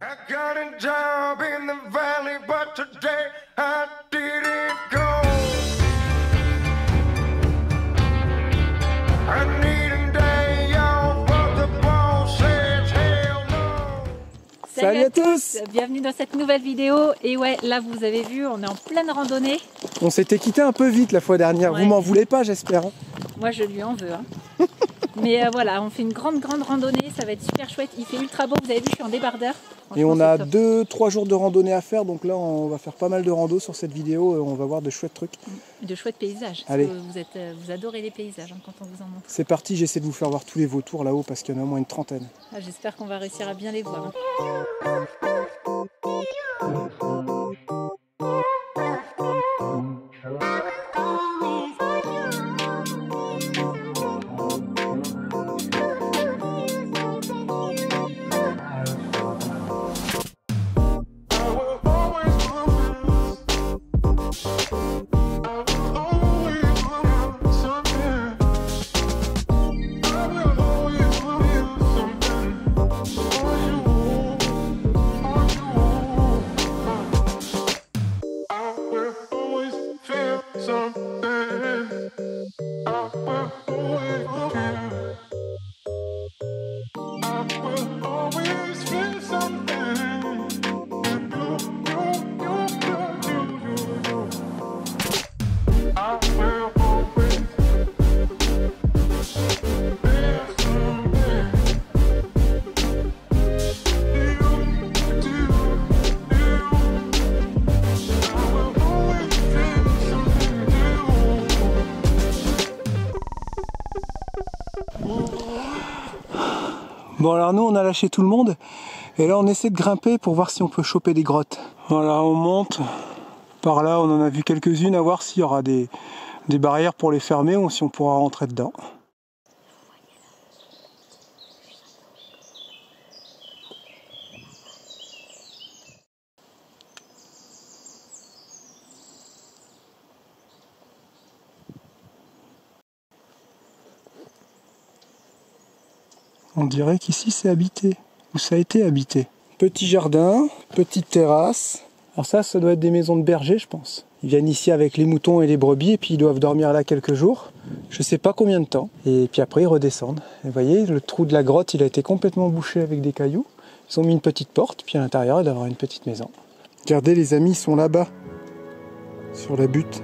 I got a job in the valley, but today I didn't go. I need a day off, but the boss says hell no. Salut à tous. Bienvenue dans cette nouvelle vidéo. Et ouais, là vous avez vu, on est en pleine randonnée. On s'était quitté un peu vite la fois dernière, Ouais. Vous m'en voulez pas j'espère. Moi je lui en veux. Mais voilà, on fait une grande randonnée, ça va être super chouette. Il fait ultra beau, vous avez vu, je suis en débardeur. Et on Franchement, a c'est top. 2-3 jours de randonnée à faire, donc là on va faire pas mal de rando sur cette vidéo, on va voir de chouettes trucs. De chouettes paysages. Allez. Vous adorez les paysages quand on vous en montre. C'est parti, j'essaie de vous faire voir tous les vautours là-haut parce qu'il y en a au moins une trentaine. Ah, j'espère qu'on va réussir à bien les voir. Bon alors nous on a lâché tout le monde et là on essaie de grimper pour voir si on peut choper des grottes. Voilà, on monte, par là on en a vu quelques-unes, à voir s'il y aura des barrières pour les fermer ou si on pourra rentrer dedans. On dirait qu'ici c'est habité, ou ça a été habité. Petit jardin, petite terrasse. Alors ça doit être des maisons de bergers je pense. Ils viennent ici avec les moutons et les brebis et puis ils doivent dormir là quelques jours. Je sais pas combien de temps. Et puis après ils redescendent. Et vous voyez, le trou de la grotte il a été complètement bouché avec des cailloux. Ils ont mis une petite porte, puis à l'intérieur il doit y avoir une petite maison. Regardez, les amis, ils sont là-bas, sur la butte.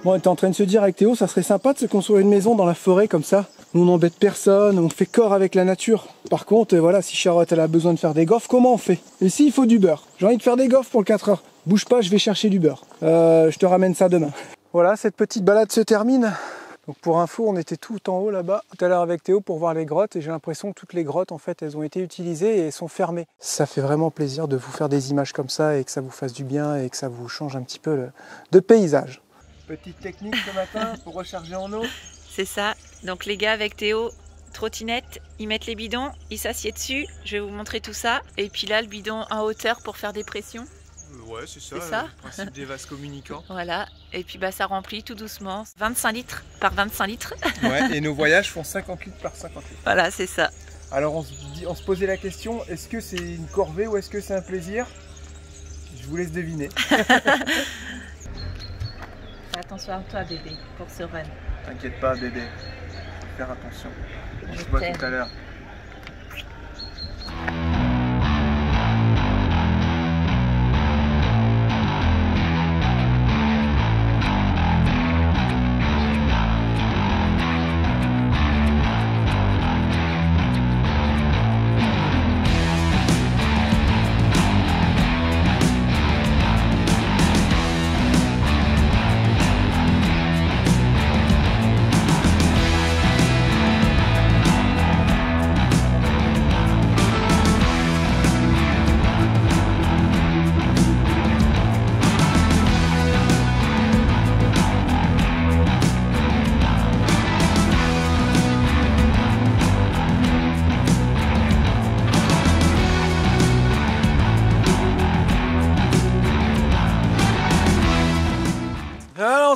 Bon, on était en train de se dire avec Théo, ça serait sympa de se construire une maison dans la forêt comme ça. Nous, on n'embête personne, on fait corps avec la nature. Par contre, voilà, si Charlotte elle a besoin de faire des gaufres, comment on fait? Ici, il faut du beurre. J'ai envie de faire des gaufres pour le 4 heures. Bouge pas, je vais chercher du beurre. Je te ramène ça demain. Voilà, cette petite balade se termine. Donc pour info, on était tout en haut là-bas, tout à l'heure avec Théo pour voir les grottes. Et j'ai l'impression que toutes les grottes, en fait, elles ont été utilisées et sont fermées. Ça fait vraiment plaisir de vous faire des images comme ça et que ça vous fasse du bien et que ça vous change un petit peu de paysage. Petite technique ce matin pour recharger en eau. C'est ça. Donc les gars avec Théo, trottinette, ils mettent les bidons, ils s'assiedent dessus. Je vais vous montrer tout ça. Et puis là, le bidon en hauteur pour faire des pressions. Ouais, c'est ça, C'est ça le principe des vases communicants. Voilà. Et puis bah ça remplit tout doucement. 25 litres par 25 litres. Ouais, et nos voyages font 50 litres par 50 litres. Voilà, c'est ça. Alors on se posait la question, est-ce que c'est une corvée ou est-ce que c'est un plaisir? Je vous laisse deviner. Fais attention à toi bébé pour ce run. T'inquiète pas bébé, faut faire attention. On Je se voit t'aime. tout à l'heure.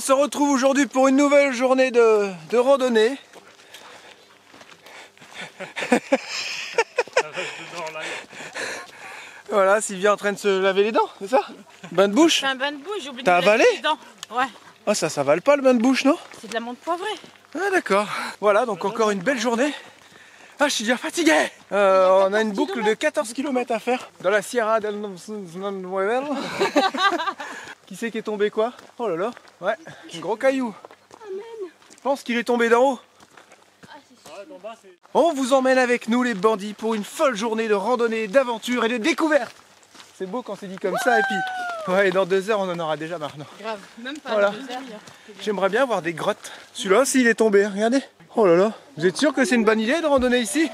se retrouve aujourd'hui pour une nouvelle journée de randonnée. Voilà, Sylvia est en train de se laver les dents, c'est ça? Bain de bouche? C'est un bain de bouche, j'ai oublié de T'as me laver avalé? les dents. Ouais, Ah, ça s'avale pas le bain de bouche, non? c'est de la menthe poivrée. Ah, d'accord. Voilà, donc encore une belle journée. Ah, je suis déjà fatigué. On a une boucle de 14 km à faire dans la Sierra del Nuevel. Qui c'est qui est tombé quoi? Oh là là, ouais, un gros caillou. Je pense qu'il est tombé d'en haut. On vous emmène avec nous les bandits pour une folle journée de randonnée, d'aventure et de découverte. C'est beau quand c'est dit comme ça et puis ouais, dans 2 heures on en aura déjà marre. Non. Grave, même pas Voilà. 2 heures. J'aimerais bien voir des grottes. Celui-là aussi il est tombé, regardez. Oh là là, vous êtes sûr que c'est une bonne idée de randonner ici?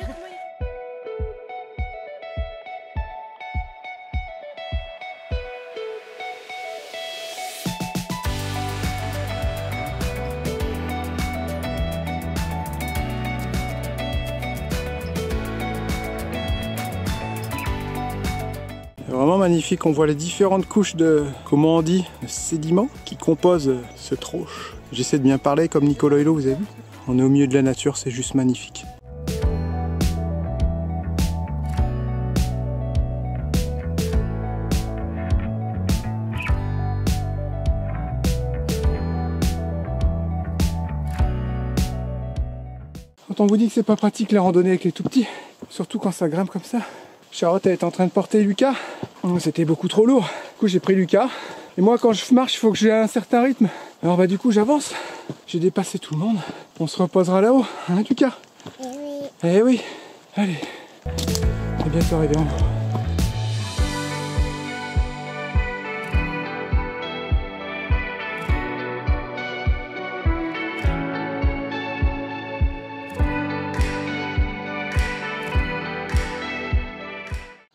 C'est vraiment magnifique, on voit les différentes couches de, comment on dit, de sédiments qui composent ce troche. J'essaie de bien parler comme Nicolas Hulot, vous avez vu? On est au milieu de la nature, c'est juste magnifique. Quand on vous dit que c'est pas pratique la randonnée avec les tout petits, surtout quand ça grimpe comme ça. Charlotte elle est en train de porter Lucas, c'était beaucoup trop lourd. Du coup j'ai pris Lucas. Et moi quand je marche il faut que j'ai un certain rythme. Alors bah du coup j'avance. J'ai dépassé tout le monde. On se reposera là-haut, hein Lucas? Oui. Eh oui. Allez. On est bientôt arrivé en haut.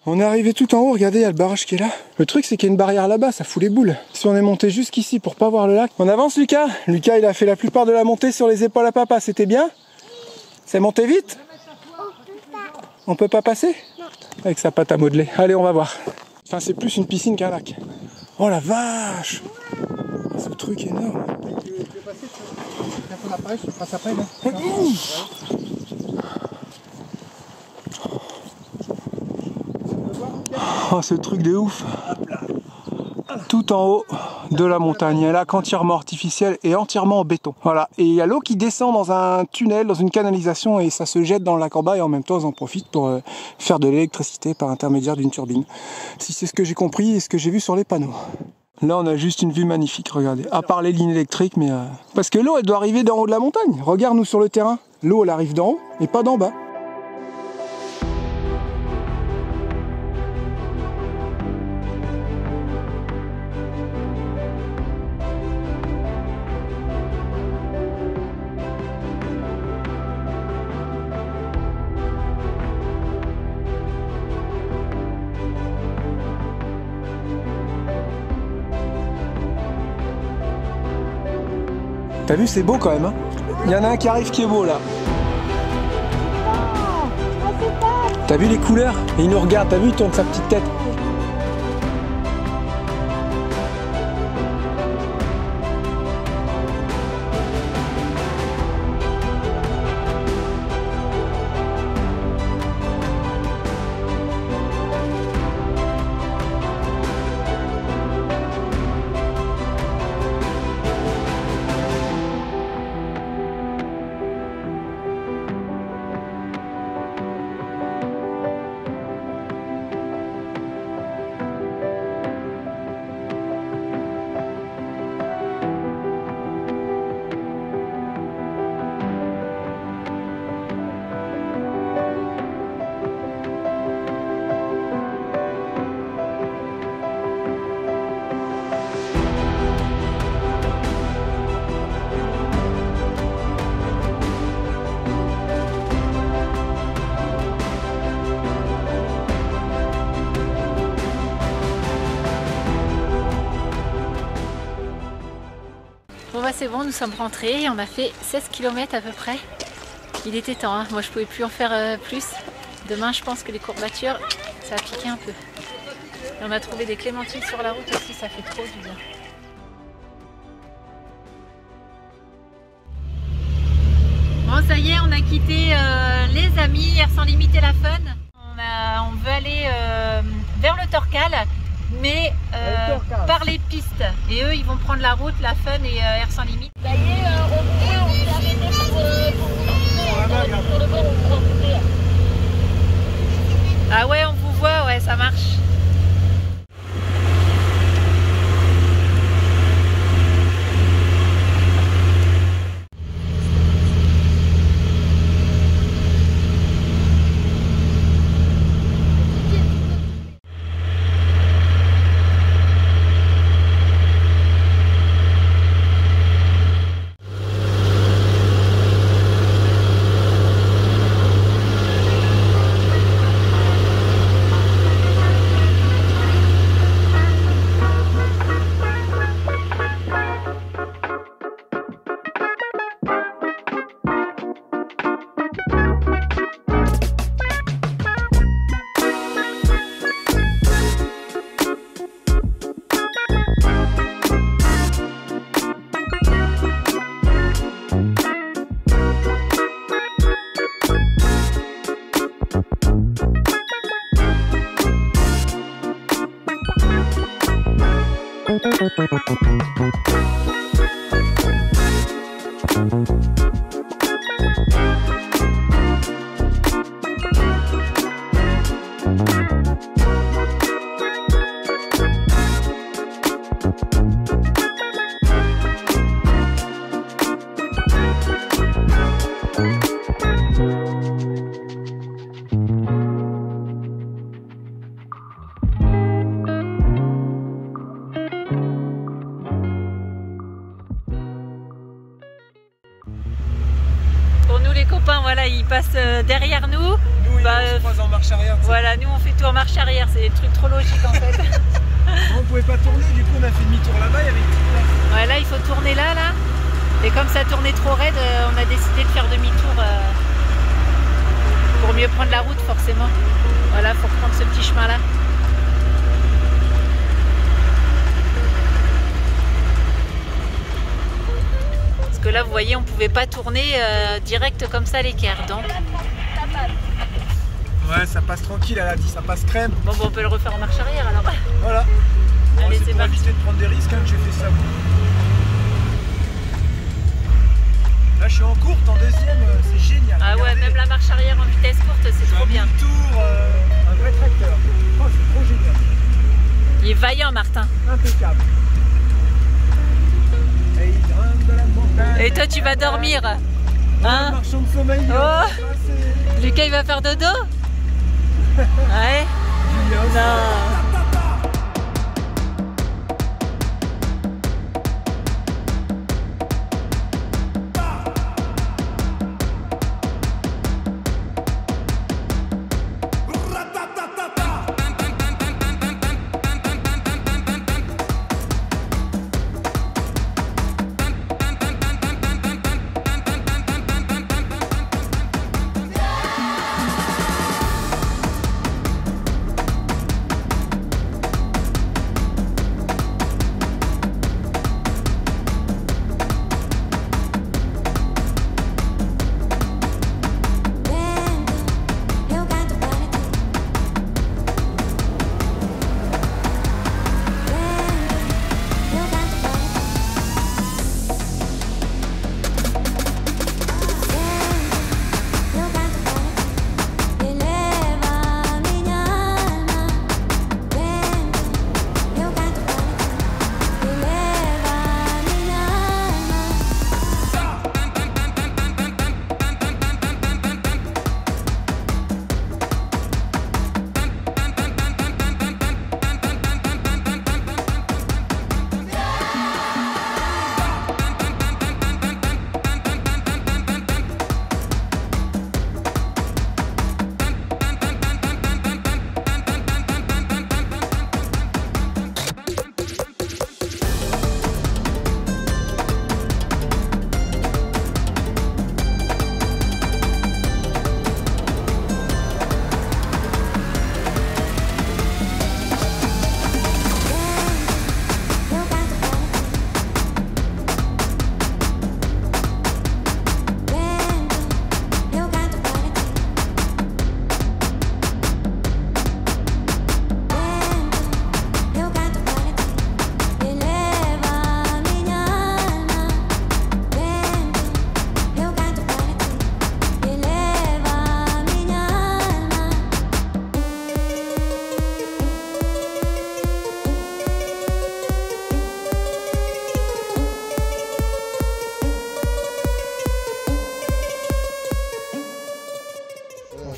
On est arrivé tout en haut, regardez, il y a le barrage qui est là. Le truc, c'est qu'il y a une barrière là-bas, ça fout les boules. Si on est monté jusqu'ici pour pas voir le lac. On avance, Lucas? Lucas, il a fait la plupart de la montée sur les épaules à papa, c'était bien? C'est monté vite? On peut pas passer? Non. Avec sa pâte à modeler. Allez, on va voir. Enfin, c'est plus une piscine qu'un lac. Oh la vache! Ce truc énorme. Oh, ce truc de ouf. Tout en haut de la montagne, un lac entièrement artificiel et entièrement en béton. Voilà, et il y a l'eau qui descend dans un tunnel, dans une canalisation et ça se jette dans le lac en bas et en même temps ils en profitent pour faire de l'électricité par intermédiaire d'une turbine. Si c'est ce que j'ai compris et ce que j'ai vu sur les panneaux. Là on a juste une vue magnifique, regardez, à part les lignes électriques, mais parce que l'eau elle doit arriver d'en haut de la montagne. Regarde nous sur le terrain, l'eau elle arrive d'en haut et pas d'en bas. T'as vu, c'est beau quand même, hein? Il y en a un qui arrive qui est beau là. T'as vu les couleurs? Et il nous regarde, t'as vu, il tourne sa petite tête. Bon bah c'est bon, nous sommes rentrés, on a fait 16 km à peu près. Il était temps, hein. Moi je pouvais plus en faire plus. Demain je pense que les courbatures, ça a piqué un peu. Et on a trouvé des clémentines sur la route aussi, ça fait trop du bien. ça y est, on a quitté les amis, Air Sans Limite et la Fun. On veut aller vers le Torcal, mais par les pistes. Et eux, ils vont prendre la route, la Fun et Air Sans Limite. Ça y est, on s'est arrêté pour le bord, on va couper. Ah ouais, on vous voit, ouais, ça marche. Pour nous les copains, voilà, ils passent derrière nous. Nous, on se croise en marche arrière. Voilà, nous on fait tout en marche arrière, c'est des trucs trop logiques en fait. On pouvait pas tourner, du coup on a fait demi-tour là-bas, il y avait une petite place. Ouais, là il faut tourner là. Et comme ça tournait trop raide, on a décidé de faire demi-tour pour mieux prendre la route forcément. Voilà, faut prendre ce petit chemin là. Parce que là vous voyez, on pouvait pas tourner direct comme ça l'équerre, donc. Ouais, ça passe tranquille, elle a dit, ça passe crème. Bon, on peut le refaire en marche arrière alors. Voilà. Bon, Allez, c'est c'est pour parti. éviter de prendre des risques que j'ai fait ça. Là je suis en courte, en deuxième, c'est génial. Ah ouais, Regardez. même la marche arrière en vitesse courte, c'est trop bien. Tour, un vrai tracteur. Oh, c'est trop génial. Il est vaillant, Martin. Impeccable. Et il grimpe de la montagne. Et toi, tu vas dormir. Oh, Hein? marchand de sommeil. Oh. C'est Lucas, il va faire dodo? Ouais. Non.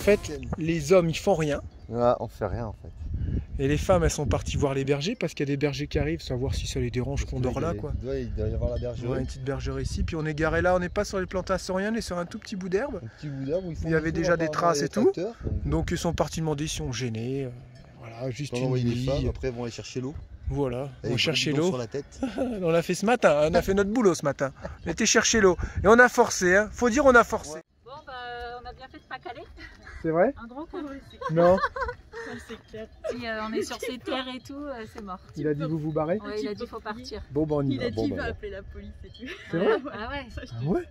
fait, les hommes, ils font rien. Ouais, on fait rien en fait. Et les femmes, elles sont parties voir les bergers parce qu'il y a des bergers qui arrivent, savoir si ça les dérange qu'on dort là, quoi. Il doit y avoir la bergerie. Ouais, une petite bergerie ici, puis on est garé là, on n'est pas sur les plantations, rien, on est sur un tout petit bout d'herbe. Un petit bout d'herbe où ils font Il y avait des déjà tours, des apparemment, traces et les tout. tracteurs, Donc ils sont partis demander si on gênait. Voilà, juste on une envoie les nuit. femmes, après ils vont aller chercher l'eau. Voilà, on Avec cherchait le bidon l'eau. sur la tête. On l'a fait ce matin, on a fait notre boulot ce matin. On était chercher l'eau. Et on a forcé, hein. Faut dire on a forcé. Bon, bah, on a bien fait de pas caler. C'est vrai? Un gros coup. Non. C'est clair. Si on est sur ces terres et tout, c'est mort. Il a dit vous vous barrez? Ouais, il a dit faut partir. Bon, bah on y Il va. a dit bon, il bah, va bon. appeler la police et tout. C'est vrai? Ah ouais. Ah ouais?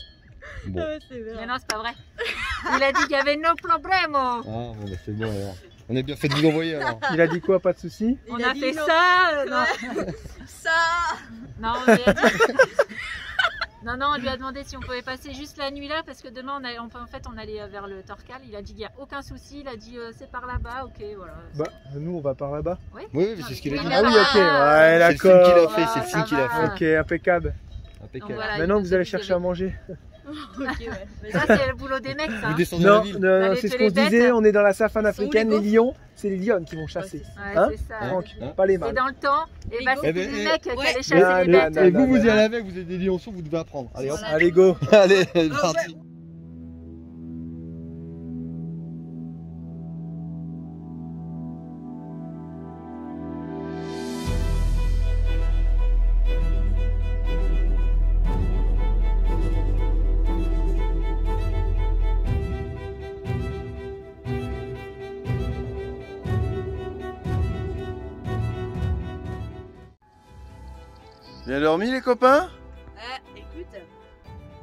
Bon. Ah ouais, c'est Mais vrai. non, c'est pas vrai. Il a dit qu'il y avait no problème. Ah bon, bah c'est bon alors. On a bien fait de vous envoyer alors. Il a dit quoi? Pas de soucis? On Il a dit fait non. ça. Non. Ça. Non, on lui a dit... non, on lui a demandé si on pouvait passer juste la nuit là parce que demain on allait vers le Torcal. Il a dit qu'il n'y a aucun souci. Il a dit c'est par là-bas, ok, voilà. Bah, nous on va par là-bas. Oui, Oui, c'est ce qu'il a dit. Ah oui, ok, ouais, C'est le film qu'il a d'accord. fait, c'est le film qu'il a fait. Ok, impeccable. Impeccable. Voilà, Maintenant il vous allez nous chercher à manger. Ok, ouais. Mais Ça c'est le boulot des mecs, ça. Vous descendez dans Non, la ville. non, Allez, c'est ce fais qu'on les se disait, bêtes. on est dans la savane africaine, Sont les légaux. lions, c'est les lionnes qui vont chasser. Ouais, Hein c'est ça. Franck, Hein pas les Et mâles. dans le temps, et bah Lego. c'était Eh ben, les mecs qui ouais. allaient chasser Non, les non, bêtes. non. Et vous y allez avec, vous êtes des lionceaux, vous devez apprendre. Allez hop. Allez, go. Allez, c'est parti. Bien dormi les copains? Écoute,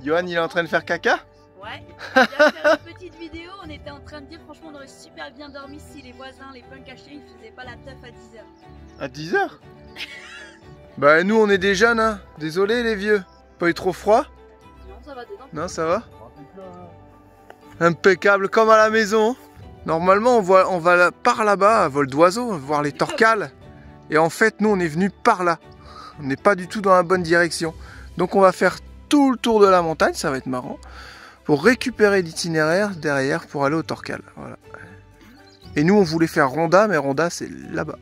Johan il est en train de faire caca? ouais, on vient faire une petite vidéo. On était en train de dire, franchement, on aurait super bien dormi si les voisins, les punks cachés, ils faisaient pas la teuf à 10h. À 10h? Bah nous on est des jeunes hein, désolé les vieux. Pas eu trop froid? Non, ça va dedans. Non ça va? Impeccable comme à la maison. Normalement on va par là-bas à vol d'oiseau, voir les torcales. Et en fait nous on est venu par là. On n'est pas du tout dans la bonne direction. Donc on va faire tout le tour de la montagne, ça va être marrant. Pour récupérer l'itinéraire derrière pour aller au Torcal. Voilà. Et nous on voulait faire Ronda, mais Ronda c'est là-bas.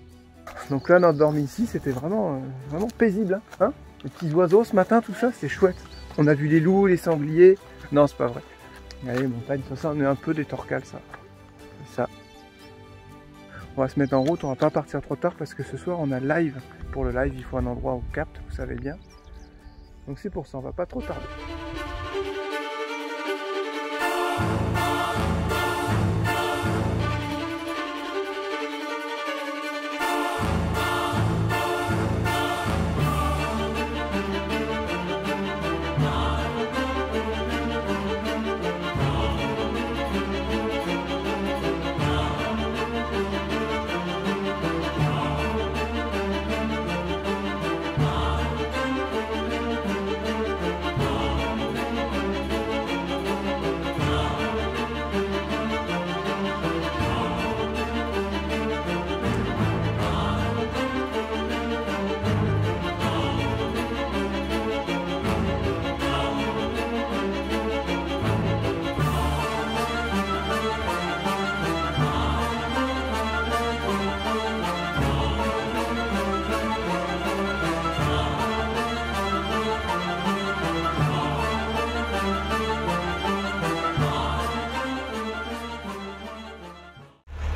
Donc là notre dormi ici c'était vraiment paisible. Hein, les petits oiseaux ce matin, tout ça, c'est chouette. On a vu les loups, les sangliers. Non c'est pas vrai. Allez montagne, ça on est un peu des Torcals ça. C'est ça. On va se mettre en route, on va pas partir trop tard parce que ce soir on a live. Pour le live il faut un endroit où on capte, vous savez bien. Donc c'est pour ça, on va pas trop tarder.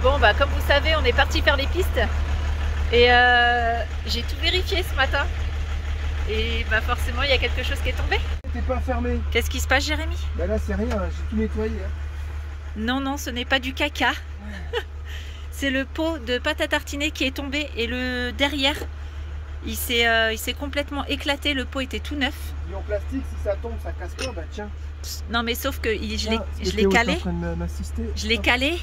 Bon bah comme vous savez on est parti faire les pistes et j'ai tout vérifié ce matin et bah forcément il y a quelque chose qui est tombé. T'es pas fermé. Qu'est-ce qui se passe Jérémy? Bah là c'est rien, j'ai tout nettoyé. Hein. Non, ce n'est pas du caca. C'est le pot de pâte à tartiner qui est tombé et le derrière il s'est complètement éclaté, le pot était tout neuf. Et en plastique, si ça tombe, ça casse pas, bah tiens. Non mais sauf que je l'ai Théo, calé. t'es en train de m'assister. Je l'ai calé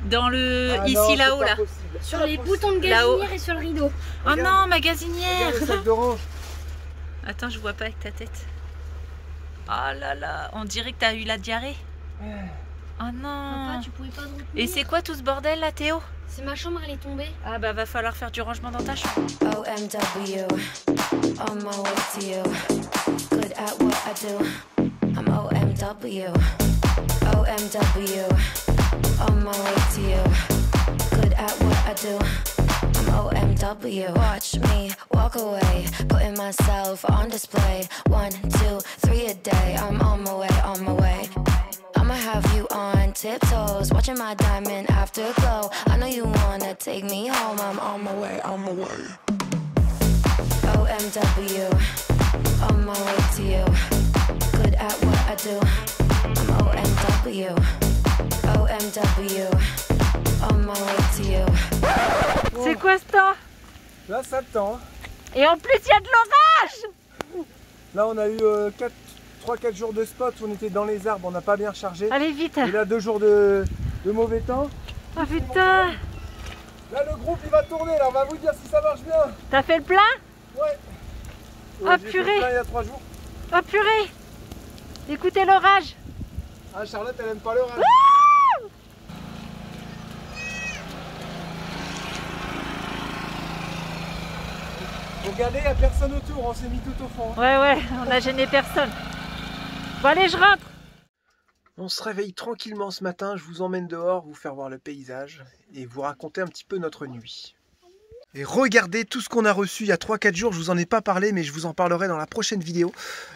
dans le Ah non, ici c'est là-haut pas là. possible. Sur Pas les possible. boutons de Là-haut. gazinière et sur le rideau. Oh Regarde. non, ma gazinière. Regarde le sac d'orange. Attends, je vois pas avec ta tête. Oh là là, on dirait que t'as eu la diarrhée. Oh non. Papa, tu pouvais pas te retenir. Et c'est quoi tout ce bordel là, Théo? C'est ma chambre, elle est tombée. Ah bah va falloir faire du rangement dans ta chambre. OMW, on my way to you. Good at what I do. I'm OMW, OMW, On my way to you. Good at what I do. I'm OMW. Watch me walk away, putting myself on display. 1, 2, 3 a day. I'm on my way, on my way. I'ma have you on tiptoes, watching my diamond afterglow. I know you wanna take me home. I'm on my way, on my way. OMW, on my way to you. Good at what I do. I'm OMW, OMW, on my way to you. C'est quoi ce temps? Là ça tend. Et en plus il y a de l'orage. Là on a eu 3-4 jours de spot où on était dans les arbres, on n'a pas bien rechargé. Allez vite. Et là 2 jours de mauvais temps. Oh putain. Là le groupe il va tourner, là on va vous dire si ça marche bien. T'as fait le plein? Ouais. Oh J'ai fait le purée. plein il y a 3 jours. Oh purée. Écoutez l'orage. Ah Charlotte elle aime pas l'orage. Regardez, il n'y a personne autour, on s'est mis tout au fond. Ouais, on a gêné personne. Bon allez, je rentre. On se réveille tranquillement ce matin, je vous emmène dehors, vous faire voir le paysage et vous raconter un petit peu notre nuit. Et regardez tout ce qu'on a reçu il y a 3-4 jours, je vous en ai pas parlé mais je vous en parlerai dans la prochaine vidéo.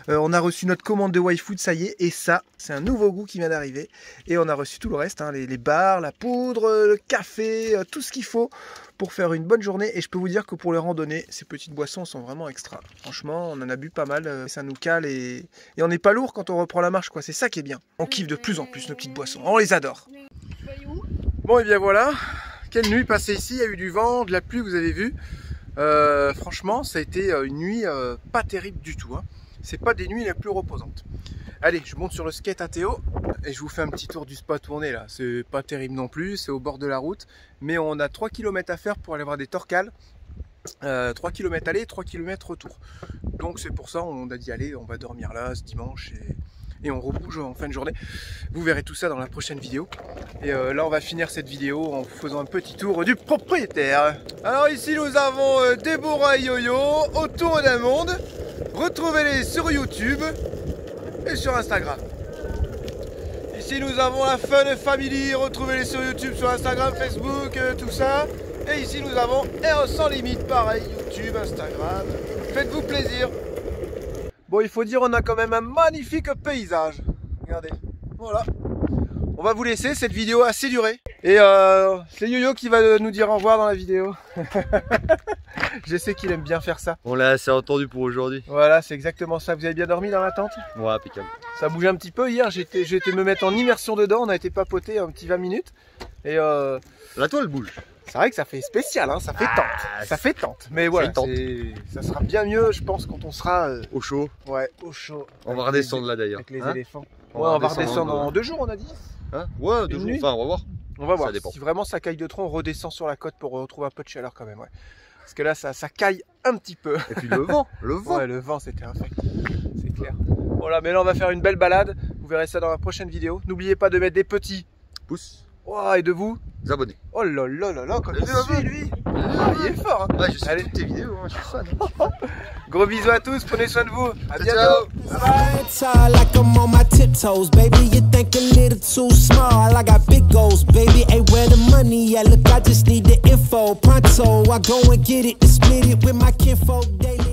On a reçu notre commande de Y-Food, ça y est, et ça, c'est un nouveau goût qui vient d'arriver. Et on a reçu tout le reste, hein, les bars, la poudre, le café, tout ce qu'il faut pour faire une bonne journée. Et je peux vous dire que pour les randonnées, ces petites boissons sont vraiment extra. Franchement, on en a bu pas mal, ça nous cale et on n'est pas lourd quand on reprend la marche, quoi. C'est ça qui est bien. On kiffe de plus en plus nos petites boissons, on les adore. Bon et bien voilà. Quelle nuit passée ici, il y a eu du vent, de la pluie, vous avez vu. Franchement, ça a été une nuit pas terrible du tout. Hein. C'est pas des nuits les plus reposantes. Allez, je monte sur le skate à Théo et je vous fais un petit tour du spot où on est là. C'est pas terrible non plus, c'est au bord de la route. Mais on a 3 km à faire pour aller voir des torcales. 3 km aller, 3 km retour. Donc c'est pour ça on a dit allez, on va dormir là ce dimanche et on rebouge en fin de journée. Vous verrez tout ça dans la prochaine vidéo. Et là on va finir cette vidéo en faisant un petit tour du propriétaire. Alors ici nous avons Déborah et Yo-Yo autour d'un monde. Retrouvez-les sur YouTube et sur Instagram. Ici nous avons la Fun Family. Retrouvez-les sur YouTube, sur Instagram, Facebook, tout ça. Et ici nous avons Eros sans limite, pareil, YouTube, Instagram. Faites-vous plaisir. Bon, il faut dire, on a quand même un magnifique paysage. Regardez, voilà. On va vous laisser, cette vidéo a assez duré. Et c'est Yo-Yo qui va nous dire au revoir dans la vidéo. Je sais qu'il aime bien faire ça. On l'a assez entendu pour aujourd'hui. Voilà, c'est exactement ça. Vous avez bien dormi dans la tente? Ouais, impeccable. Ça bouge un petit peu. Hier, j'ai été me mettre en immersion dedans. On a été papoter un petit 20 minutes. Et la toile bouge. C'est vrai que ça fait spécial, hein, ça fait tente. Ça fait tente. Mais voilà, ça sera bien mieux, je pense, quand on sera au chaud. Ouais, au chaud. On va redescendre là d'ailleurs. Avec les éléphants. Ouais, on va redescendre en 2 jours, on a dit. Hein? Ouais, 2 jours. Enfin, on va voir. On va voir. Ça dépend. Si vraiment ça caille de trop, on redescend sur la côte pour retrouver un peu de chaleur quand même. Ouais. Parce que là, ça caille un petit peu. Et puis le vent. Ouais, le vent, c'était infect. C'est clair. Voilà, mais là, on va faire une belle balade. Vous verrez ça dans la prochaine vidéo. N'oubliez pas de mettre des petits pouces. Oh, et de vous abonner. Oh là là là là, quand il suit lui. Ah, il est fort. Hein. Ouais, je suis toutes tes vidéos, hein, je suis fan. Gros bisous à tous, prenez soin de vous. À bientôt. Bye. Like I'm on my tiptoes, baby. You think a little too small. I got big goals, baby. Hey, where the money at? Look, I just need the info. Pronto, I go and get it and split it with my kinfolk daily.